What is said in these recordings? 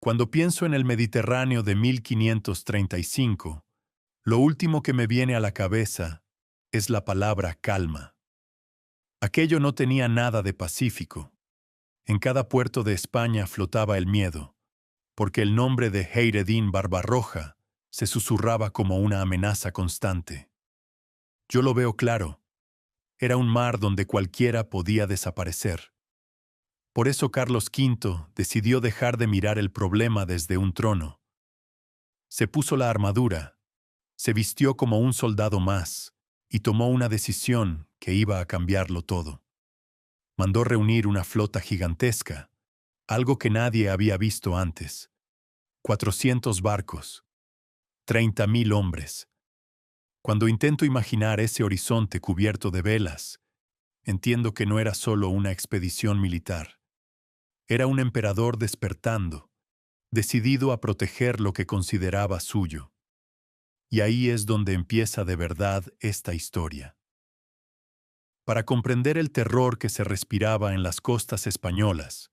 Cuando pienso en el Mediterráneo de 1535, lo último que me viene a la cabeza es la palabra calma. Aquello no tenía nada de pacífico. En cada puerto de España flotaba el miedo, porque el nombre de Heiredín Barbarroja se susurraba como una amenaza constante. Yo lo veo claro. Era un mar donde cualquiera podía desaparecer. Por eso Carlos V decidió dejar de mirar el problema desde un trono. Se puso la armadura, se vistió como un soldado más y tomó una decisión que iba a cambiarlo todo. Mandó reunir una flota gigantesca, algo que nadie había visto antes. 400 barcos, 30.000 hombres. Cuando intento imaginar ese horizonte cubierto de velas, entiendo que no era solo una expedición militar. Era un emperador despertando, decidido a proteger lo que consideraba suyo. Y ahí es donde empieza de verdad esta historia. Para comprender el terror que se respiraba en las costas españolas,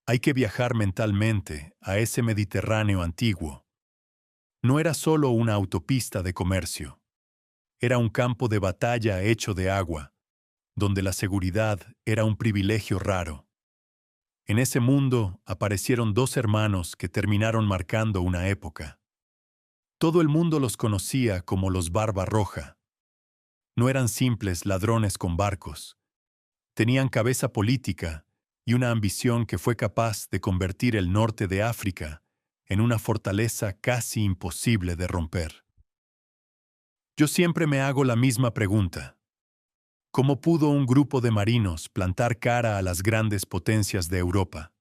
hay que viajar mentalmente a ese Mediterráneo antiguo. No era solo una autopista de comercio. Era un campo de batalla hecho de agua, donde la seguridad era un privilegio raro. En ese mundo aparecieron dos hermanos que terminaron marcando una época. Todo el mundo los conocía como los Barbarroja. No eran simples ladrones con barcos. Tenían cabeza política y una ambición que fue capaz de convertir el norte de África en una fortaleza casi imposible de romper. Yo siempre me hago la misma pregunta. ¿Cómo pudo un grupo de marinos plantar cara a las grandes potencias de Europa?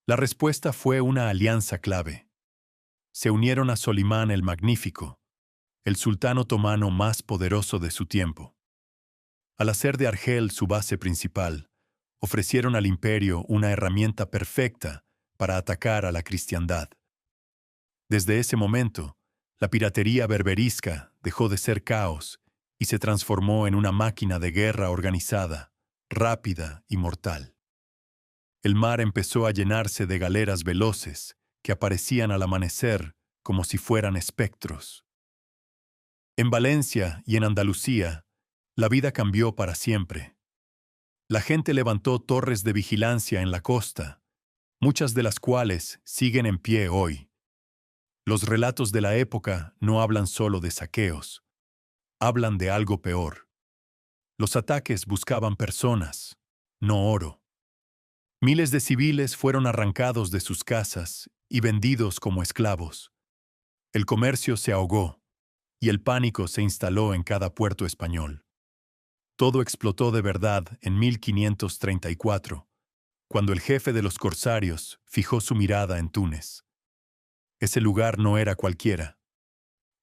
La respuesta fue una alianza clave. Se unieron a Solimán el Magnífico, el sultán otomano más poderoso de su tiempo. Al hacer de Argel su base principal, ofrecieron al imperio una herramienta perfecta para atacar a la cristiandad. Desde ese momento, la piratería berberisca dejó de ser caos y se transformó en una máquina de guerra organizada, rápida y mortal. El mar empezó a llenarse de galeras veloces que aparecían al amanecer como si fueran espectros. En Valencia y en Andalucía, la vida cambió para siempre. La gente levantó torres de vigilancia en la costa, muchas de las cuales siguen en pie hoy. Los relatos de la época no hablan solo de saqueos, hablan de algo peor. Los ataques buscaban personas, no oro. Miles de civiles fueron arrancados de sus casas y vendidos como esclavos. El comercio se ahogó y el pánico se instaló en cada puerto español. Todo explotó de verdad en 1534, cuando el jefe de los corsarios fijó su mirada en Túnez. Ese lugar no era cualquiera.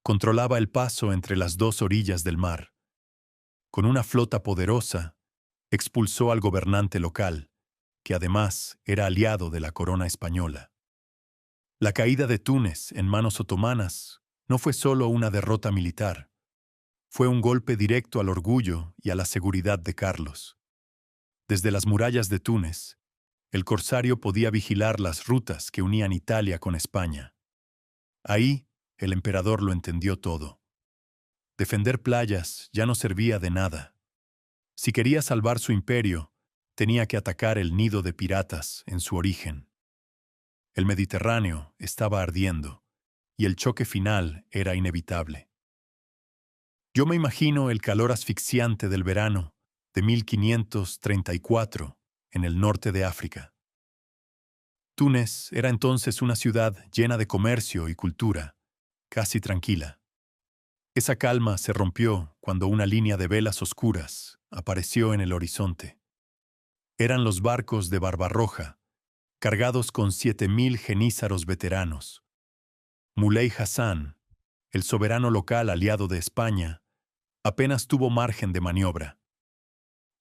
Controlaba el paso entre las dos orillas del mar. Con una flota poderosa, expulsó al gobernante local, que además era aliado de la corona española. La caída de Túnez en manos otomanas no fue solo una derrota militar, fue un golpe directo al orgullo y a la seguridad de Carlos. Desde las murallas de Túnez, el corsario podía vigilar las rutas que unían Italia con España. Ahí, el emperador lo entendió todo. Defender playas ya no servía de nada. Si quería salvar su imperio, tenía que atacar el nido de piratas en su origen. El Mediterráneo estaba ardiendo, y el choque final era inevitable. Yo me imagino el calor asfixiante del verano de 1534 en el norte de África. Túnez era entonces una ciudad llena de comercio y cultura, casi tranquila. Esa calma se rompió cuando una línea de velas oscuras apareció en el horizonte. Eran los barcos de Barbarroja, cargados con 7.000 genízaros veteranos. Muley Hassan, el soberano local aliado de España, apenas tuvo margen de maniobra.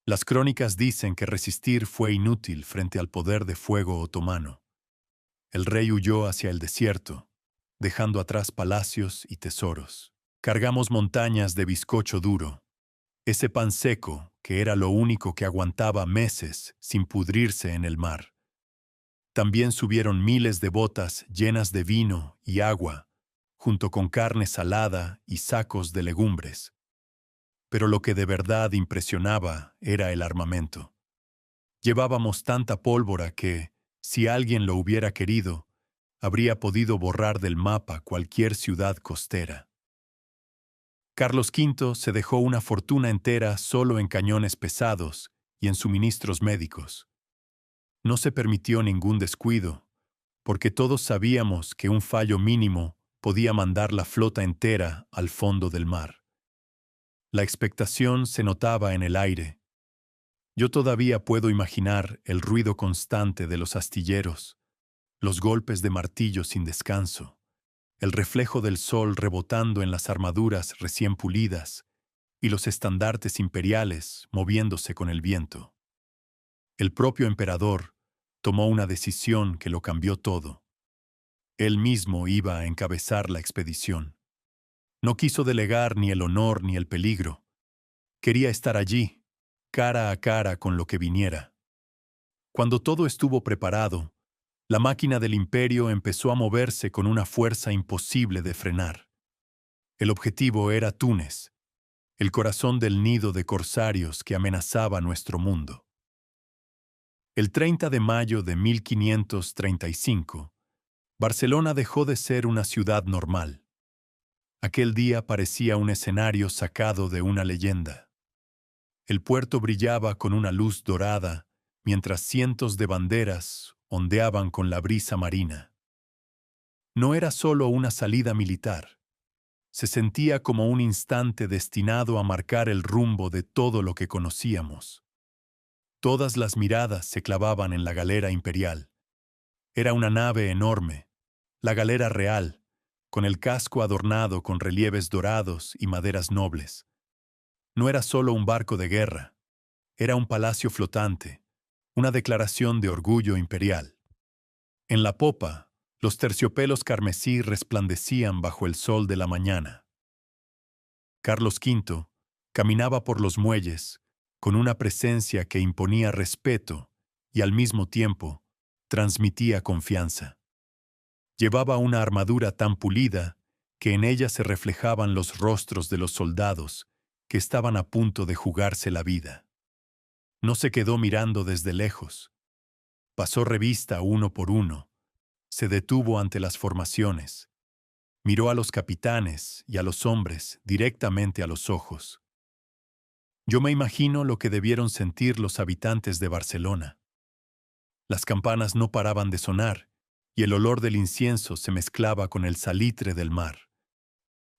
Las crónicas dicen que resistir fue inútil frente al poder de fuego otomano. El rey huyó hacia el desierto, dejando atrás palacios y tesoros. Cargamos montañas de bizcocho duro, ese pan seco que era lo único que aguantaba meses sin pudrirse en el mar. También subieron miles de botas llenas de vino y agua, junto con carne salada y sacos de legumbres. Pero lo que de verdad impresionaba era el armamento. Llevábamos tanta pólvora que, si alguien lo hubiera querido, habría podido borrar del mapa cualquier ciudad costera. Carlos V se dejó una fortuna entera solo en cañones pesados y en suministros médicos. No se permitió ningún descuido, porque todos sabíamos que un fallo mínimo podía mandar la flota entera al fondo del mar. La expectación se notaba en el aire. Yo todavía puedo imaginar el ruido constante de los astilleros, los golpes de martillo sin descanso, el reflejo del sol rebotando en las armaduras recién pulidas y los estandartes imperiales moviéndose con el viento. El propio emperador tomó una decisión que lo cambió todo. Él mismo iba a encabezar la expedición. No quiso delegar ni el honor ni el peligro. Quería estar allí, cara a cara con lo que viniera. Cuando todo estuvo preparado, la máquina del imperio empezó a moverse con una fuerza imposible de frenar. El objetivo era Túnez, el corazón del nido de corsarios que amenazaba nuestro mundo. El 30 de mayo de 1535, Barcelona dejó de ser una ciudad normal. Aquel día parecía un escenario sacado de una leyenda. El puerto brillaba con una luz dorada, mientras cientos de banderas ondeaban con la brisa marina. No era solo una salida militar. Se sentía como un instante destinado a marcar el rumbo de todo lo que conocíamos. Todas las miradas se clavaban en la galera imperial. Era una nave enorme, la galera real, con el casco adornado con relieves dorados y maderas nobles. No era solo un barco de guerra, era un palacio flotante, una declaración de orgullo imperial. En la popa, los terciopelos carmesí resplandecían bajo el sol de la mañana. Carlos V caminaba por los muelles con una presencia que imponía respeto y al mismo tiempo transmitía confianza. Llevaba una armadura tan pulida que en ella se reflejaban los rostros de los soldados que estaban a punto de jugarse la vida. No se quedó mirando desde lejos. Pasó revista uno por uno. Se detuvo ante las formaciones. Miró a los capitanes y a los hombres directamente a los ojos. Yo me imagino lo que debieron sentir los habitantes de Barcelona. Las campanas no paraban de sonar y el olor del incienso se mezclaba con el salitre del mar.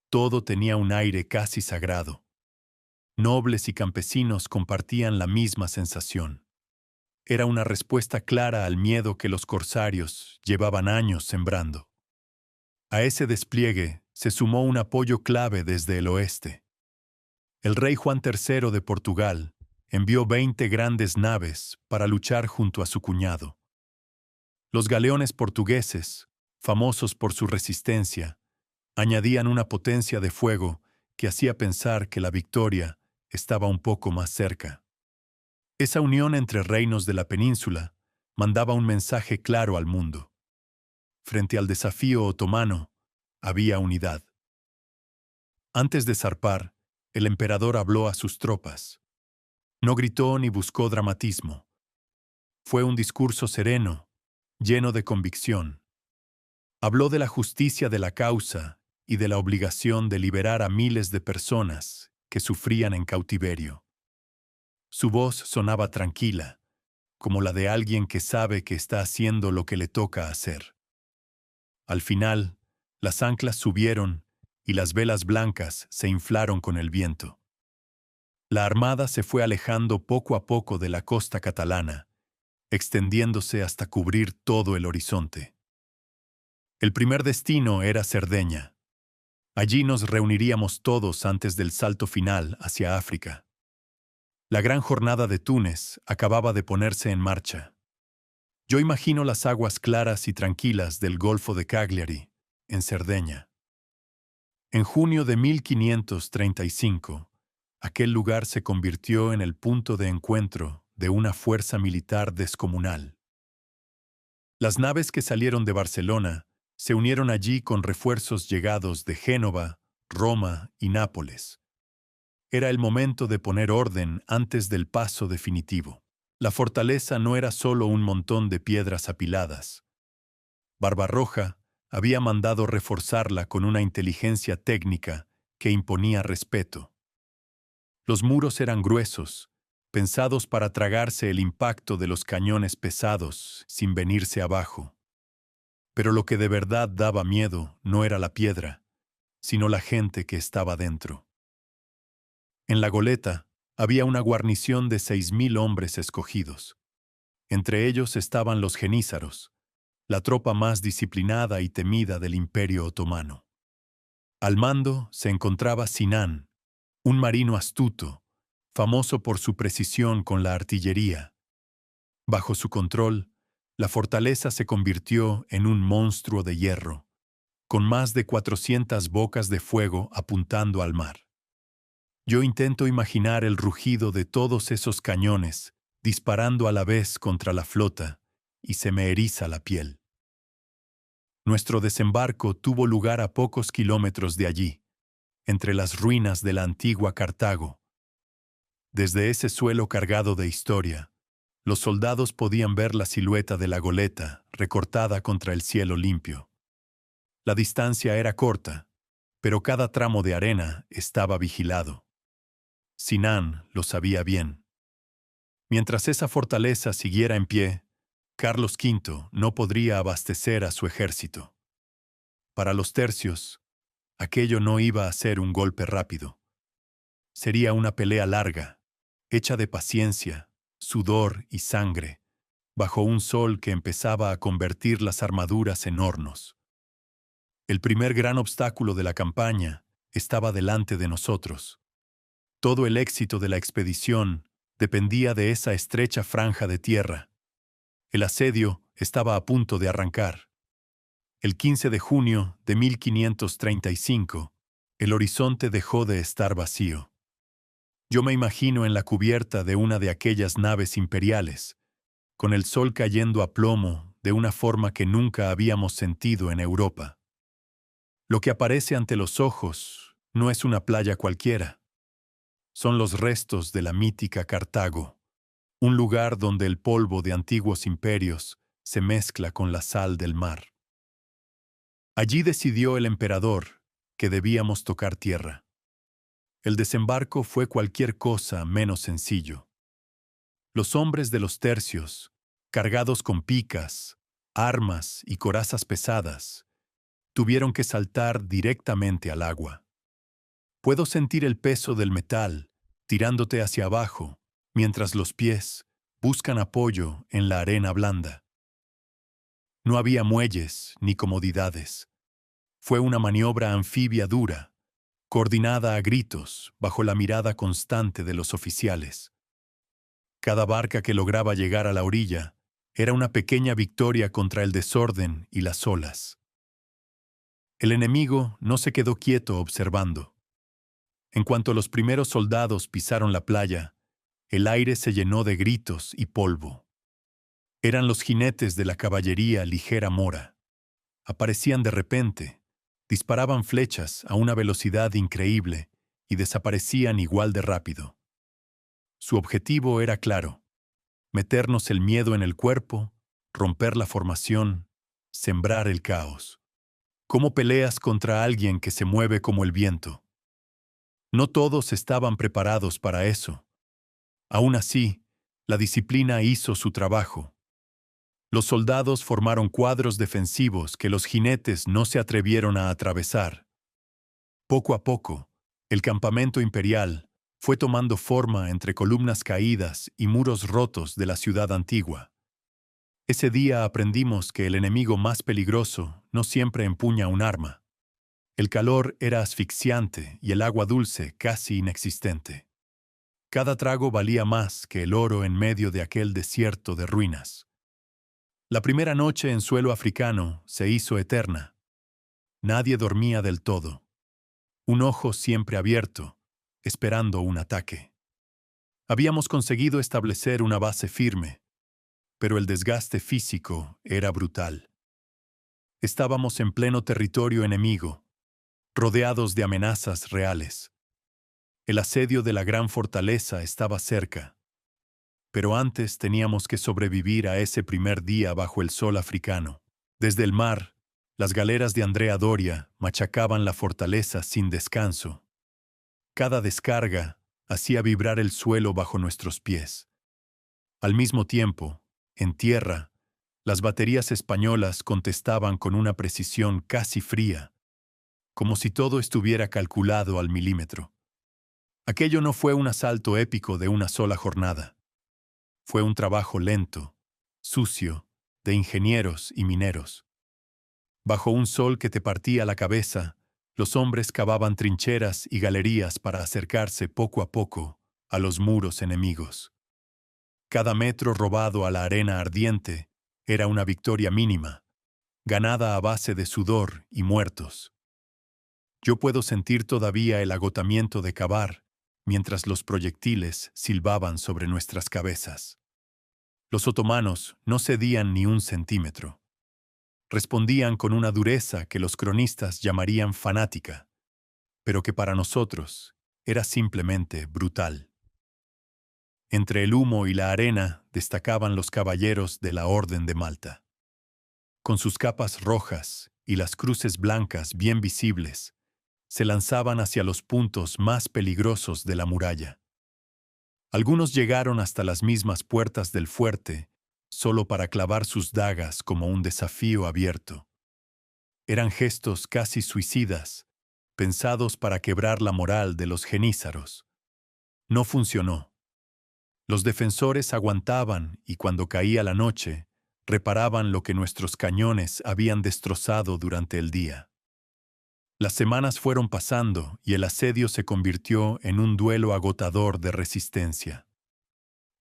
Todo tenía un aire casi sagrado. Nobles y campesinos compartían la misma sensación. Era una respuesta clara al miedo que los corsarios llevaban años sembrando. A ese despliegue se sumó un apoyo clave desde el oeste. El rey Juan III de Portugal envió 20 grandes naves para luchar junto a su cuñado. Los galeones portugueses, famosos por su resistencia, añadían una potencia de fuego que hacía pensar que la victoria estaba un poco más cerca. Esa unión entre reinos de la península mandaba un mensaje claro al mundo. Frente al desafío otomano, había unidad. Antes de zarpar, el emperador habló a sus tropas. No gritó ni buscó dramatismo. Fue un discurso sereno, lleno de convicción. Habló de la justicia de la causa y de la obligación de liberar a miles de personas que sufrían en cautiverio. Su voz sonaba tranquila, como la de alguien que sabe que está haciendo lo que le toca hacer. Al final, las anclas subieron y las velas blancas se inflaron con el viento. La armada se fue alejando poco a poco de la costa catalana, extendiéndose hasta cubrir todo el horizonte. El primer destino era Cerdeña. Allí nos reuniríamos todos antes del salto final hacia África. La gran jornada de Túnez acababa de ponerse en marcha. Yo imagino las aguas claras y tranquilas del Golfo de Cagliari, en Cerdeña. En junio de 1535, aquel lugar se convirtió en el punto de encuentro de una fuerza militar descomunal. Las naves que salieron de Barcelona se unieron allí con refuerzos llegados de Génova, Roma y Nápoles. Era el momento de poner orden antes del paso definitivo. La fortaleza no era solo un montón de piedras apiladas. Barbarroja había mandado reforzarla con una inteligencia técnica que imponía respeto. Los muros eran gruesos, pensados para tragarse el impacto de los cañones pesados sin venirse abajo. Pero lo que de verdad daba miedo no era la piedra, sino la gente que estaba dentro. En la goleta había una guarnición de 6.000 hombres escogidos. Entre ellos estaban los genízaros, la tropa más disciplinada y temida del Imperio Otomano. Al mando se encontraba Sinan, un marino astuto, famoso por su precisión con la artillería. Bajo su control, la fortaleza se convirtió en un monstruo de hierro, con más de 400 bocas de fuego apuntando al mar. Yo intento imaginar el rugido de todos esos cañones disparando a la vez contra la flota, y se me eriza la piel. Nuestro desembarco tuvo lugar a pocos kilómetros de allí, entre las ruinas de la antigua Cartago. Desde ese suelo cargado de historia, los soldados podían ver la silueta de la goleta recortada contra el cielo limpio. La distancia era corta, pero cada tramo de arena estaba vigilado. Sinan lo sabía bien. Mientras esa fortaleza siguiera en pie, Carlos V no podría abastecer a su ejército. Para los tercios, aquello no iba a ser un golpe rápido. Sería una pelea larga, hecha de paciencia, sudor y sangre, bajo un sol que empezaba a convertir las armaduras en hornos. El primer gran obstáculo de la campaña estaba delante de nosotros. Todo el éxito de la expedición dependía de esa estrecha franja de tierra. El asedio estaba a punto de arrancar. El 15 de junio de 1535, el horizonte dejó de estar vacío. Yo me imagino en la cubierta de una de aquellas naves imperiales, con el sol cayendo a plomo de una forma que nunca habíamos sentido en Europa. Lo que aparece ante los ojos no es una playa cualquiera. Son los restos de la mítica Cartago, un lugar donde el polvo de antiguos imperios se mezcla con la sal del mar. Allí decidió el emperador que debíamos tocar tierra. El desembarco fue cualquier cosa menos sencillo. Los hombres de los tercios, cargados con picas, armas y corazas pesadas, tuvieron que saltar directamente al agua. Puedo sentir el peso del metal tirándote hacia abajo, mientras los pies buscan apoyo en la arena blanda. No había muelles ni comodidades. Fue una maniobra anfibia dura, coordinada a gritos bajo la mirada constante de los oficiales. Cada barca que lograba llegar a la orilla era una pequeña victoria contra el desorden y las olas. El enemigo no se quedó quieto observando. En cuanto los primeros soldados pisaron la playa, el aire se llenó de gritos y polvo. Eran los jinetes de la caballería ligera mora. Aparecían de repente, disparaban flechas a una velocidad increíble y desaparecían igual de rápido. Su objetivo era claro: meternos el miedo en el cuerpo, romper la formación, sembrar el caos. ¿Cómo peleas contra alguien que se mueve como el viento? No todos estaban preparados para eso. Aún así, la disciplina hizo su trabajo. Los soldados formaron cuadros defensivos que los jinetes no se atrevieron a atravesar. Poco a poco, el campamento imperial fue tomando forma entre columnas caídas y muros rotos de la ciudad antigua. Ese día aprendimos que el enemigo más peligroso no siempre empuña un arma. El calor era asfixiante y el agua dulce casi inexistente. Cada trago valía más que el oro en medio de aquel desierto de ruinas. La primera noche en suelo africano se hizo eterna. Nadie dormía del todo. Un ojo siempre abierto, esperando un ataque. Habíamos conseguido establecer una base firme. pero el desgaste físico era brutal. Estábamos en pleno territorio enemigo, rodeados de amenazas reales. El asedio de la gran fortaleza estaba cerca, pero antes teníamos que sobrevivir a ese primer día bajo el sol africano. Desde el mar, las galeras de Andrea Doria machacaban la fortaleza sin descanso. Cada descarga hacía vibrar el suelo bajo nuestros pies. Al mismo tiempo, en tierra, las baterías españolas contestaban con una precisión casi fría, como si todo estuviera calculado al milímetro. Aquello no fue un asalto épico de una sola jornada. Fue un trabajo lento, sucio, de ingenieros y mineros. Bajo un sol que te partía la cabeza, los hombres cavaban trincheras y galerías para acercarse poco a poco a los muros enemigos. Cada metro robado a la arena ardiente era una victoria mínima, ganada a base de sudor y muertos. Yo puedo sentir todavía el agotamiento de cavar mientras los proyectiles silbaban sobre nuestras cabezas. Los otomanos no cedían ni un centímetro. Respondían con una dureza que los cronistas llamarían fanática, pero que para nosotros era simplemente brutal. Entre el humo y la arena destacaban los caballeros de la Orden de Malta. Con sus capas rojas y las cruces blancas bien visibles, se lanzaban hacia los puntos más peligrosos de la muralla. Algunos llegaron hasta las mismas puertas del fuerte, solo para clavar sus dagas como un desafío abierto. Eran gestos casi suicidas, pensados para quebrar la moral de los genízaros. No funcionó. Los defensores aguantaban y cuando caía la noche, reparaban lo que nuestros cañones habían destrozado durante el día. Las semanas fueron pasando y el asedio se convirtió en un duelo agotador de resistencia.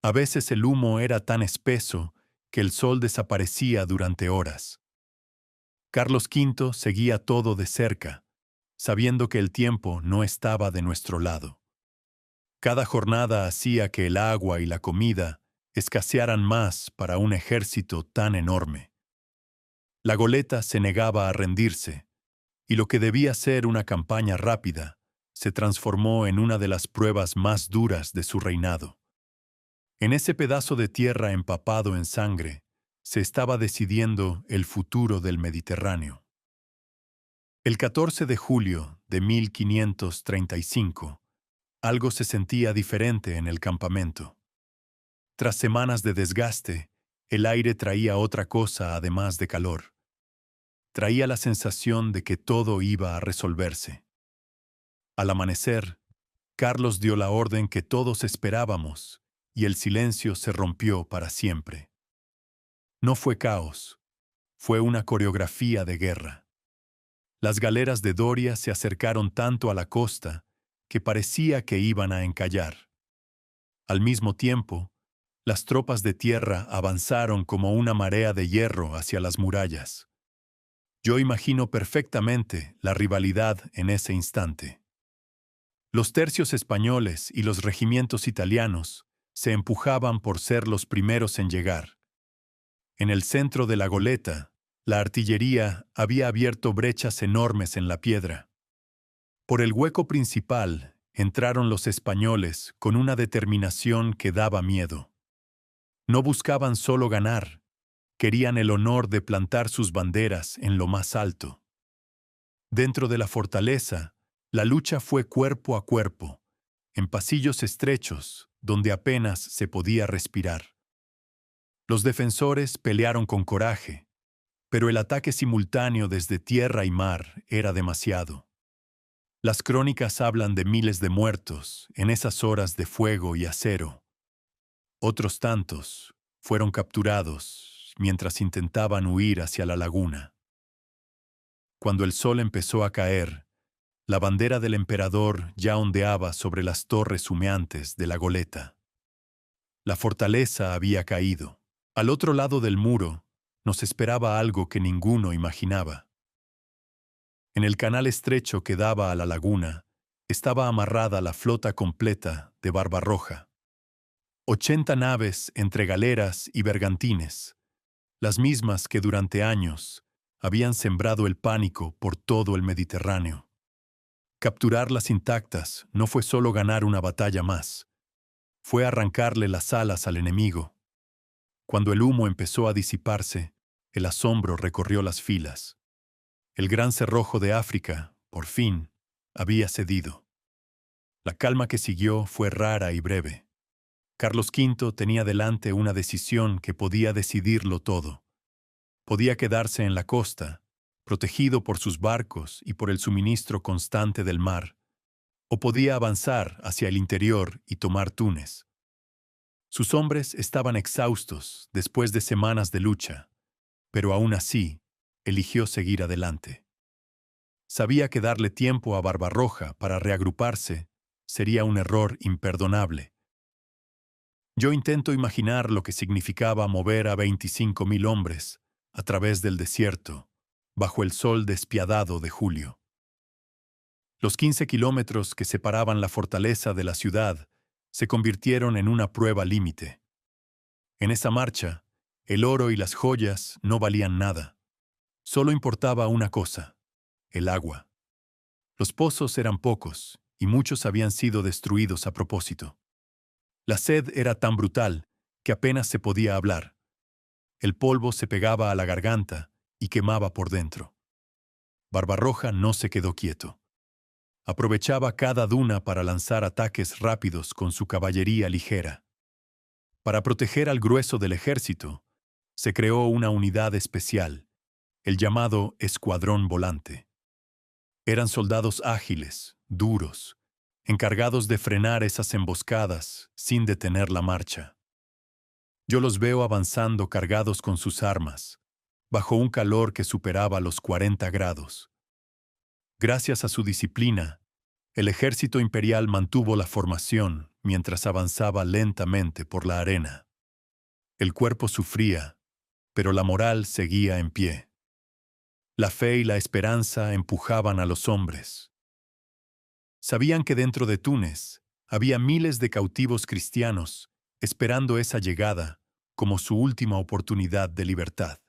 A veces el humo era tan espeso que el sol desaparecía durante horas. Carlos V seguía todo de cerca, sabiendo que el tiempo no estaba de nuestro lado. Cada jornada hacía que el agua y la comida escasearan más para un ejército tan enorme. La goleta se negaba a rendirse, y lo que debía ser una campaña rápida se transformó en una de las pruebas más duras de su reinado. En ese pedazo de tierra empapado en sangre, se estaba decidiendo el futuro del Mediterráneo. El 14 de julio de 1535, algo se sentía diferente en el campamento. Tras semanas de desgaste, el aire traía otra cosa además de calor. Traía la sensación de que todo iba a resolverse. Al amanecer, Carlos dio la orden que todos esperábamos, y el silencio se rompió para siempre. No fue caos, fue una coreografía de guerra. Las galeras de Doria se acercaron tanto a la costa que parecía que iban a encallar. Al mismo tiempo, las tropas de tierra avanzaron como una marea de hierro hacia las murallas. Yo imagino perfectamente la rivalidad en ese instante. Los tercios españoles y los regimientos italianos se empujaban por ser los primeros en llegar. En el centro de la goleta, la artillería había abierto brechas enormes en la piedra. Por el hueco principal entraron los españoles con una determinación que daba miedo. No buscaban solo ganar, querían el honor de plantar sus banderas en lo más alto. Dentro de la fortaleza, la lucha fue cuerpo a cuerpo, en pasillos estrechos donde apenas se podía respirar. Los defensores pelearon con coraje, pero el ataque simultáneo desde tierra y mar era demasiado. Las crónicas hablan de miles de muertos en esas horas de fuego y acero. Otros tantos fueron capturados mientras intentaban huir hacia la laguna. Cuando el sol empezó a caer, la bandera del emperador ya ondeaba sobre las torres humeantes de la goleta. La fortaleza había caído. Al otro lado del muro nos esperaba algo que ninguno imaginaba. En el canal estrecho que daba a la laguna estaba amarrada la flota completa de Barbarroja. 80 naves entre galeras y bergantines, las mismas que durante años habían sembrado el pánico por todo el Mediterráneo. Capturarlas intactas no fue solo ganar una batalla más, fue arrancarle las alas al enemigo. Cuando el humo empezó a disiparse, el asombro recorrió las filas. El gran cerrojo de África, por fin, había cedido. La calma que siguió fue rara y breve. Carlos V tenía delante una decisión que podía decidirlo todo. Podía quedarse en la costa, protegido por sus barcos y por el suministro constante del mar, o podía avanzar hacia el interior y tomar Túnez. Sus hombres estaban exhaustos después de semanas de lucha, pero aún así, eligió seguir adelante. Sabía que darle tiempo a Barbarroja para reagruparse sería un error imperdonable. Yo intento imaginar lo que significaba mover a 25.000 hombres a través del desierto, bajo el sol despiadado de julio. Los 15 kilómetros que separaban la fortaleza de la ciudad se convirtieron en una prueba límite. En esa marcha, el oro y las joyas no valían nada. Solo importaba una cosa: el agua. Los pozos eran pocos y muchos habían sido destruidos a propósito. La sed era tan brutal que apenas se podía hablar. El polvo se pegaba a la garganta y quemaba por dentro. Barbarroja no se quedó quieto. Aprovechaba cada duna para lanzar ataques rápidos con su caballería ligera. Para proteger al grueso del ejército, se creó una unidad especial, el llamado Escuadrón Volante. Eran soldados ágiles, duros, encargados de frenar esas emboscadas sin detener la marcha. Yo los veo avanzando cargados con sus armas, bajo un calor que superaba los 40 grados. Gracias a su disciplina, el ejército imperial mantuvo la formación mientras avanzaba lentamente por la arena. El cuerpo sufría, pero la moral seguía en pie. La fe y la esperanza empujaban a los hombres. Sabían que dentro de Túnez había miles de cautivos cristianos esperando esa llegada como su última oportunidad de libertad.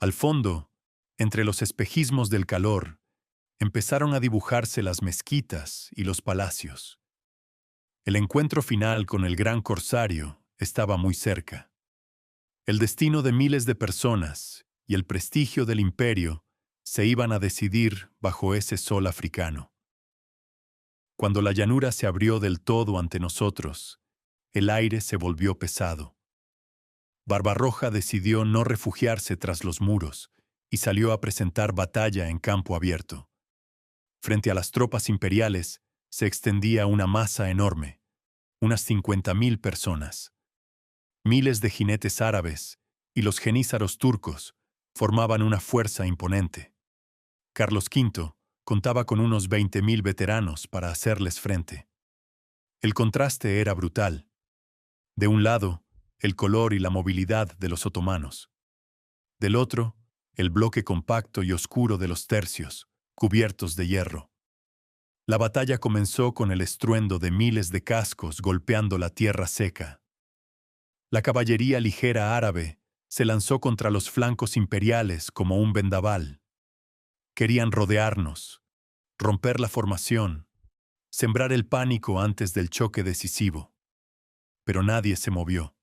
Al fondo, entre los espejismos del calor, empezaron a dibujarse las mezquitas y los palacios. El encuentro final con el gran corsario estaba muy cerca. El destino de miles de personas y el prestigio del imperio se iban a decidir bajo ese sol africano. Cuando la llanura se abrió del todo ante nosotros, el aire se volvió pesado. Barbarroja decidió no refugiarse tras los muros y salió a presentar batalla en campo abierto. Frente a las tropas imperiales se extendía una masa enorme, unas 50.000 personas. Miles de jinetes árabes y los jenízaros turcos formaban una fuerza imponente. Carlos V contaba con unos 20.000 veteranos para hacerles frente. El contraste era brutal. De un lado, el color y la movilidad de los otomanos. Del otro, el bloque compacto y oscuro de los tercios, cubiertos de hierro. La batalla comenzó con el estruendo de miles de cascos golpeando la tierra seca. La caballería ligera árabe se lanzó contra los flancos imperiales como un vendaval. Querían rodearnos, romper la formación, sembrar el pánico antes del choque decisivo. Pero nadie se movió.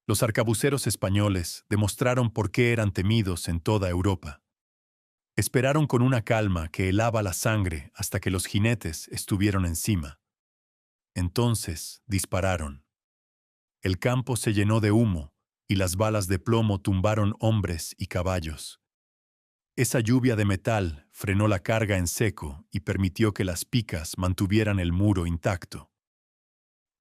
Los arcabuceros españoles demostraron por qué eran temidos en toda Europa. Esperaron con una calma que helaba la sangre hasta que los jinetes estuvieron encima. Entonces dispararon. El campo se llenó de humo y las balas de plomo tumbaron hombres y caballos. Esa lluvia de metal frenó la carga en seco y permitió que las picas mantuvieran el muro intacto.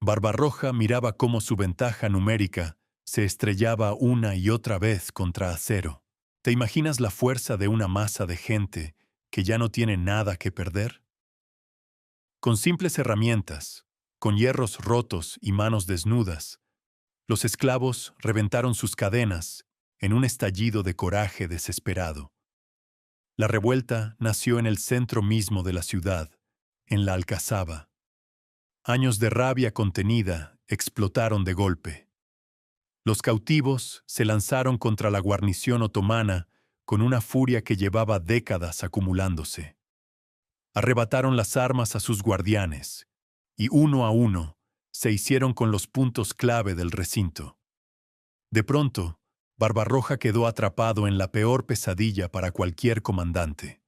Barbarroja miraba cómo su ventaja numérica se estrellaba una y otra vez contra acero. ¿Te imaginas la fuerza de una masa de gente que ya no tiene nada que perder? Con simples herramientas, con hierros rotos y manos desnudas, los esclavos reventaron sus cadenas en un estallido de coraje desesperado. La revuelta nació en el centro mismo de la ciudad, en la Alcazaba. Años de rabia contenida explotaron de golpe. Los cautivos se lanzaron contra la guarnición otomana con una furia que llevaba décadas acumulándose. Arrebataron las armas a sus guardianes, y uno a uno se hicieron con los puntos clave del recinto. De pronto, Barbarroja quedó atrapado en la peor pesadilla para cualquier comandante.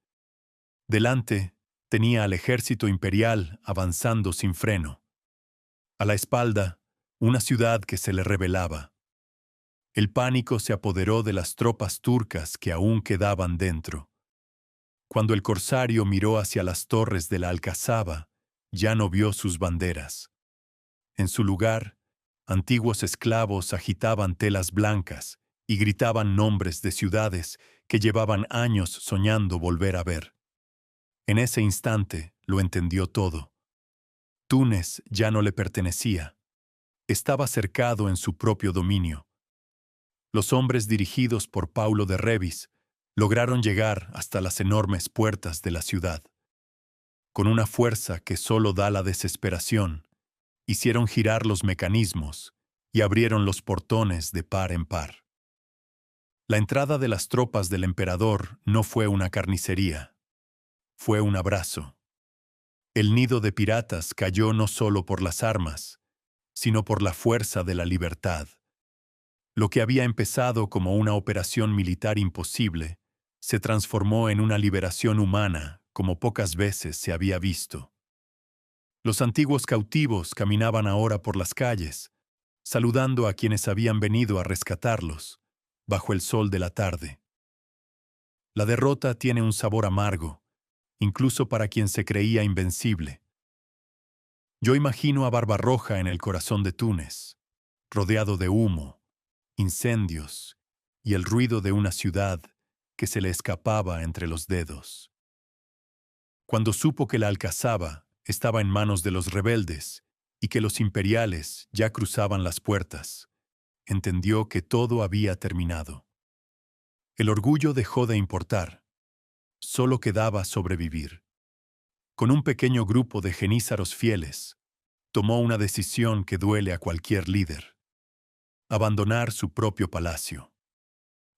Delante, tenía al ejército imperial avanzando sin freno. A la espalda, una ciudad que se le rebelaba. El pánico se apoderó de las tropas turcas que aún quedaban dentro. Cuando el corsario miró hacia las torres de la Alcazaba, ya no vio sus banderas. En su lugar, antiguos esclavos agitaban telas blancas y gritaban nombres de ciudades que llevaban años soñando volver a ver. En ese instante lo entendió todo. Túnez ya no le pertenecía. Estaba cercado en su propio dominio. Los hombres dirigidos por Paulo de Revis lograron llegar hasta las enormes puertas de la ciudad. Con una fuerza que solo da la desesperación, hicieron girar los mecanismos y abrieron los portones de par en par. La entrada de las tropas del emperador no fue una carnicería, fue un abrazo. El nido de piratas cayó no solo por las armas, sino por la fuerza de la libertad. Lo que había empezado como una operación militar imposible, se transformó en una liberación humana como pocas veces se había visto. Los antiguos cautivos caminaban ahora por las calles, saludando a quienes habían venido a rescatarlos, bajo el sol de la tarde. La derrota tiene un sabor amargo, incluso para quien se creía invencible. Yo imagino a Barbarroja en el corazón de Túnez, rodeado de humo, incendios y el ruido de una ciudad que se le escapaba entre los dedos. Cuando supo que la Alcazaba estaba en manos de los rebeldes y que los imperiales ya cruzaban las puertas, entendió que todo había terminado. El orgullo dejó de importar. Solo quedaba sobrevivir. Con un pequeño grupo de genízaros fieles, tomó una decisión que duele a cualquier líder: abandonar su propio palacio.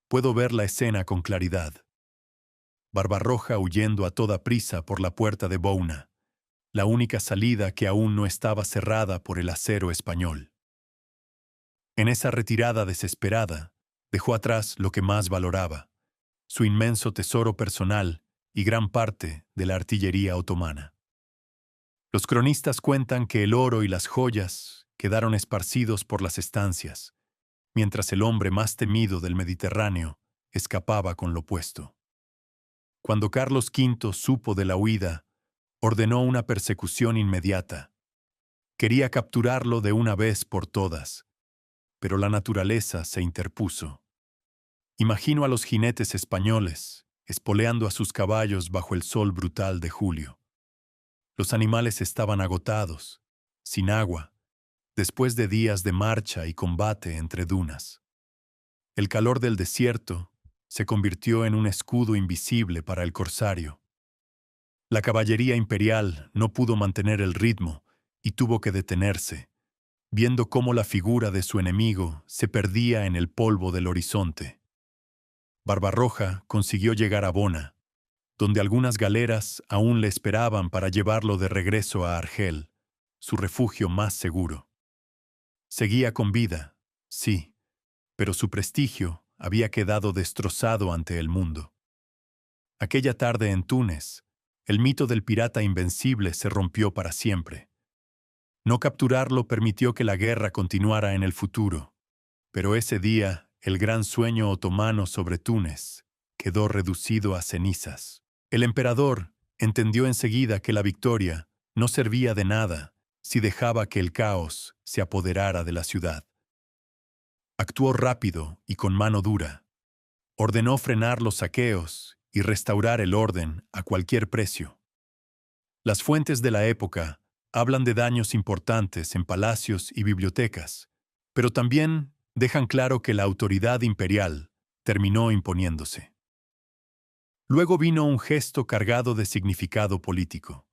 Puedo ver la escena con claridad. Barbarroja huyendo a toda prisa por la puerta de Bouna, la única salida que aún no estaba cerrada por el acero español. En esa retirada desesperada, dejó atrás lo que más valoraba, su inmenso tesoro personal y gran parte de la artillería otomana. Los cronistas cuentan que el oro y las joyas quedaron esparcidos por las estancias, mientras el hombre más temido del Mediterráneo escapaba con lo puesto. Cuando Carlos V supo de la huida, ordenó una persecución inmediata. Quería capturarlo de una vez por todas, pero la naturaleza se interpuso. Imagino a los jinetes españoles, espoleando a sus caballos bajo el sol brutal de julio. Los animales estaban agotados, sin agua, después de días de marcha y combate entre dunas. El calor del desierto se convirtió en un escudo invisible para el corsario. La caballería imperial no pudo mantener el ritmo y tuvo que detenerse, viendo cómo la figura de su enemigo se perdía en el polvo del horizonte. Barbarroja consiguió llegar a Bona, donde algunas galeras aún le esperaban para llevarlo de regreso a Argel, su refugio más seguro. Seguía con vida, sí, pero su prestigio había quedado destrozado ante el mundo. Aquella tarde en Túnez, el mito del pirata invencible se rompió para siempre. No capturarlo permitió que la guerra continuara en el futuro, pero ese día el gran sueño otomano sobre Túnez quedó reducido a cenizas. El emperador entendió enseguida que la victoria no servía de nada si dejaba que el caos se apoderara de la ciudad. Actuó rápido y con mano dura. Ordenó frenar los saqueos y restaurar el orden a cualquier precio. Las fuentes de la época hablan de daños importantes en palacios y bibliotecas, pero también dejan claro que la autoridad imperial terminó imponiéndose. Luego vino un gesto cargado de significado político.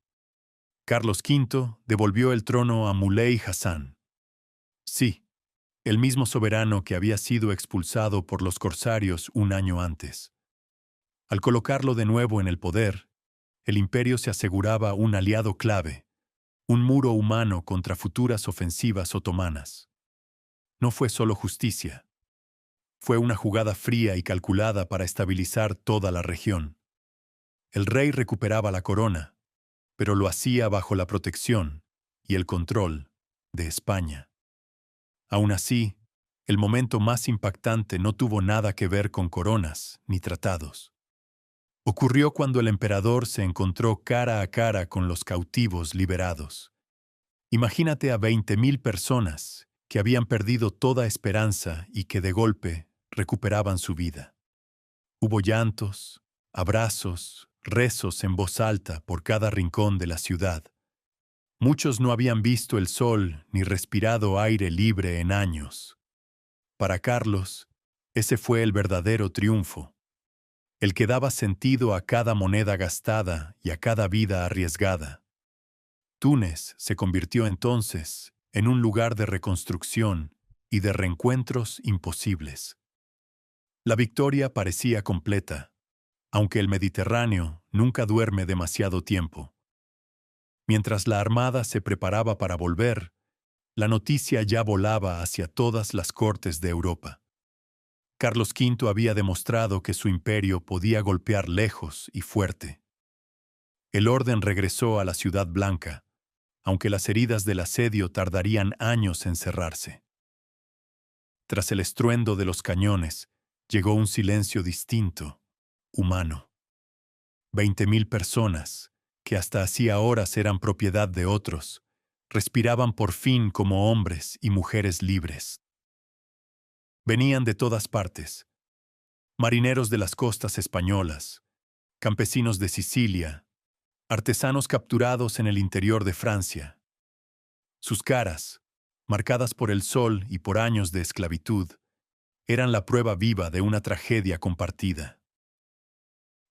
Carlos V devolvió el trono a Muley Hassan. Sí, el mismo soberano que había sido expulsado por los corsarios un año antes. Al colocarlo de nuevo en el poder, el imperio se aseguraba un aliado clave, un muro humano contra futuras ofensivas otomanas. No fue solo justicia. Fue una jugada fría y calculada para estabilizar toda la región. El rey recuperaba la corona, pero lo hacía bajo la protección y el control de España. Aún así, el momento más impactante no tuvo nada que ver con coronas ni tratados. Ocurrió cuando el emperador se encontró cara a cara con los cautivos liberados. Imagínate a 20.000 personas que habían perdido toda esperanza y que de golpe recuperaban su vida. Hubo llantos, abrazos, rezos en voz alta por cada rincón de la ciudad. Muchos no habían visto el sol ni respirado aire libre en años. Para Carlos, ese fue el verdadero triunfo, el que daba sentido a cada moneda gastada y a cada vida arriesgada. Túnez se convirtió entonces en un lugar de reconstrucción y de reencuentros imposibles. La victoria parecía completa, aunque el Mediterráneo nunca duerme demasiado tiempo. Mientras la armada se preparaba para volver, la noticia ya volaba hacia todas las cortes de Europa. Carlos V había demostrado que su imperio podía golpear lejos y fuerte. El orden regresó a la Ciudad Blanca, aunque las heridas del asedio tardarían años en cerrarse. Tras el estruendo de los cañones, llegó un silencio distinto, humano. 20.000 personas, que hasta hacía horas eran propiedad de otros, respiraban por fin como hombres y mujeres libres. Venían de todas partes: marineros de las costas españolas, campesinos de Sicilia, artesanos capturados en el interior de Francia. Sus caras, marcadas por el sol y por años de esclavitud, eran la prueba viva de una tragedia compartida.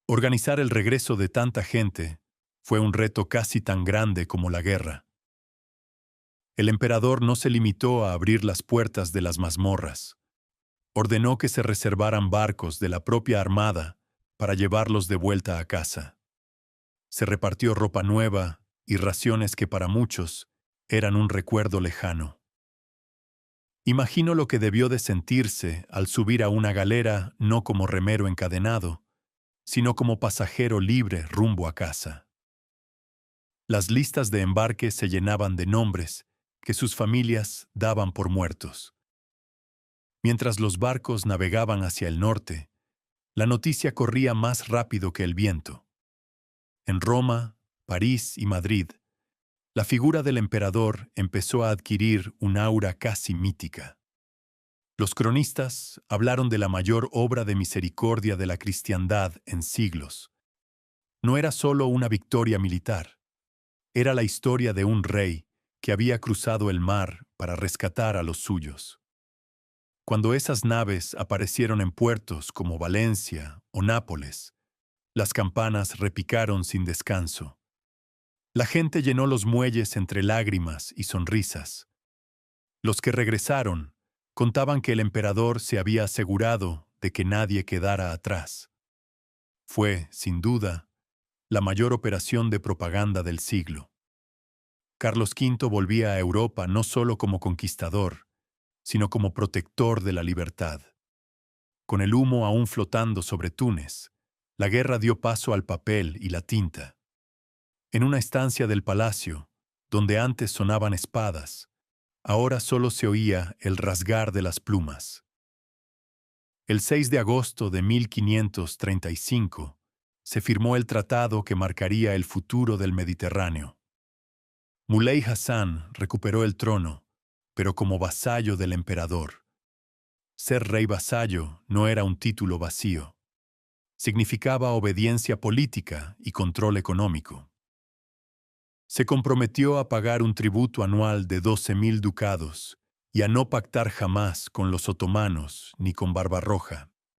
Organizar el regreso de tanta gente fue un reto casi tan grande como la guerra. El emperador no se limitó a abrir las puertas de las mazmorras. Ordenó que se reservaran barcos de la propia armada para llevarlos de vuelta a casa. Se repartió ropa nueva y raciones que para muchos eran un recuerdo lejano. Imagino lo que debió de sentirse al subir a una galera no como remero encadenado, sino como pasajero libre rumbo a casa. Las listas de embarque se llenaban de nombres que sus familias daban por muertos. Mientras los barcos navegaban hacia el norte, la noticia corría más rápido que el viento. En Roma, París y Madrid, la figura del emperador empezó a adquirir un aura casi mítica. Los cronistas hablaron de la mayor obra de misericordia de la cristiandad en siglos. No era solo una victoria militar, era la historia de un rey que había cruzado el mar para rescatar a los suyos. Cuando esas naves aparecieron en puertos como Valencia o Nápoles, las campanas repicaron sin descanso. La gente llenó los muelles entre lágrimas y sonrisas. Los que regresaron contaban que el emperador se había asegurado de que nadie quedara atrás. Fue, sin duda, la mayor operación de propaganda del siglo. Carlos V volvía a Europa no solo como conquistador, sino como protector de la libertad. Con el humo aún flotando sobre Túnez, la guerra dio paso al papel y la tinta. En una estancia del palacio, donde antes sonaban espadas, ahora solo se oía el rasgar de las plumas. El 6 de agosto de 1535 se firmó el tratado que marcaría el futuro del Mediterráneo. Muley Hassan recuperó el trono, pero como vasallo del emperador. Ser rey vasallo no era un título vacío. Significaba obediencia política y control económico. Se comprometió a pagar un tributo anual de 12.000 ducados y a no pactar jamás con los otomanos ni con Barbarroja.